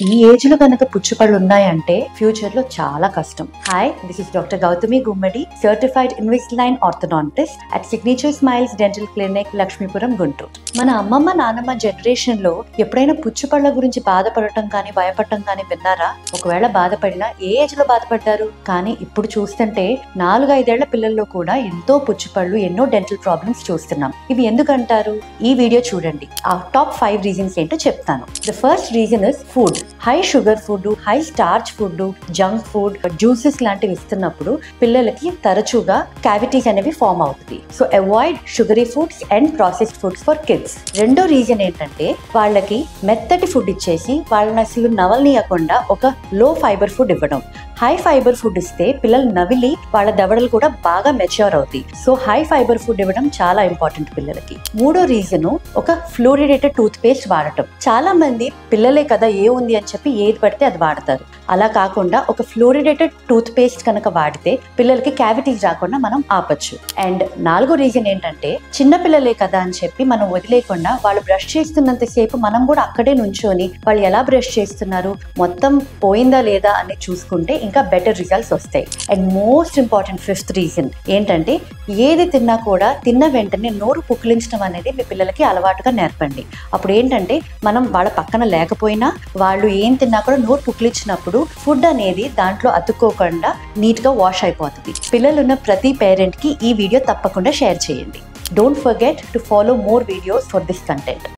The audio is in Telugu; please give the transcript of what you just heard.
ఈ ఏజ్ లో కనుక పుచ్చుపళ్ళు ఉన్నాయంటే ఫ్యూచర్ లో చాలా కష్టం. Hi, this is doctor Gautami Gummadi, certified Invisalign orthodontist at signature smiles dental clinic, Lakshmipuram, Guntur. మన అమ్మమ్మ నానమ్మ జనరేషన్ లో ఎప్పుడైనా పుచ్చుపళ్ళ గురించి బాధపడటం కానీ భయపడటం కానీ విన్నారా? ఒకవేళ బాధపడినా ఏ ఏజ్ లో బాధపడ్డారు? కానీ ఇప్పుడు చూస్తుంటే 4-5 ఏళ్ల పిల్లల్లో కూడా ఎంతో పుచ్చుపళ్ళు, ఎన్నో డెంటల్ ప్రాబ్లమ్స్ చూస్తున్నాం. ఇవి ఎందుకంటారు? ఈ వీడియో చూడండి. ఆ టాప్ 5 రీజన్స్ ఏంటో చెప్తాను. The first reason is food. High sugar food, high starch food, junk food, juices లాంటివి ఇస్తున్నప్పుడు పిల్లలకి తరచుగా క్యావిటీస్ అనేవి ఫామ్ అవుతుంది. So avoid sugary foods and processed foods for kids. రెండో రీజన్ ఏంటంటే వాళ్ళకి మెత్తటి ఫుడ్ ఇచ్చేసి వాళ్ళని అసలు నవలనీయకుండా ఒక లో ఫైబర్ ఫుడ్ ఇవ్వడం. హై ఫైబర్ ఫుడ్ ఇస్తే పిల్లలు నవిలి వాళ్ళ దవడలు కూడా బాగా మెచ్యూర్ అవుతాయి. సో హై ఫైబర్ ఫుడ్ ఇవ్వడం చాలా ఇంపార్టెంట్ పిల్లలకి. మూడో రీజన్ ఒక ఫ్లోరిడేటెడ్ టూత్ పేస్ట్ వాడటం. చాలా మంది పిల్లలే కదా ఏ ఉంది అని చెప్పి ఏది పడితే అది వాడతారు. అలా కాకుండా ఒక ఫ్లోరిడేటెడ్ టూత్ పేస్ట్ కనుక వాడితే పిల్లలకి క్యావిటీస్ రాకుండా మనం ఆపచ్చు. అండ్ నాలుగో రీజన్ ఏంటంటే చిన్న పిల్లలే కదా అని చెప్పి మనం వదిలేకుండా వాళ్ళు బ్రష్ చేస్తున్నంత సేపు మనం కూడా అక్కడే నుంచొని వాళ్ళు ఎలా బ్రష్ చేస్తున్నారు, మొత్తం పోయిందా లేదా అని చూసుకుంటే ఇంకా బెటర్ రిజల్ట్స్ వస్తాయి. And most important fifth reason ఏంటంటే ఏది తిన్నా కూడా తిన్న వెంటనే నోరు పుక్కిలించడం అనేది మీ పిల్లలకి అలవాటుగా నేర్పండి. అప్పుడు ఏంటంటే మనం వాళ్ళ పక్కన లేకపోయినా వాళ్ళు ఏం తిన్నా కూడా నోరు పుక్కిలించినప్పుడు ఫుడ్ అనేది దాంట్లో అతుక్కోకుండా నీట్ గా వాష్ అయిపోతుంది. పిల్లలున్న ప్రతి పేరెంట్ కి ఈ వీడియో తప్పకుండా షేర్ చేయండి. Don't forget to follow more videos for this content.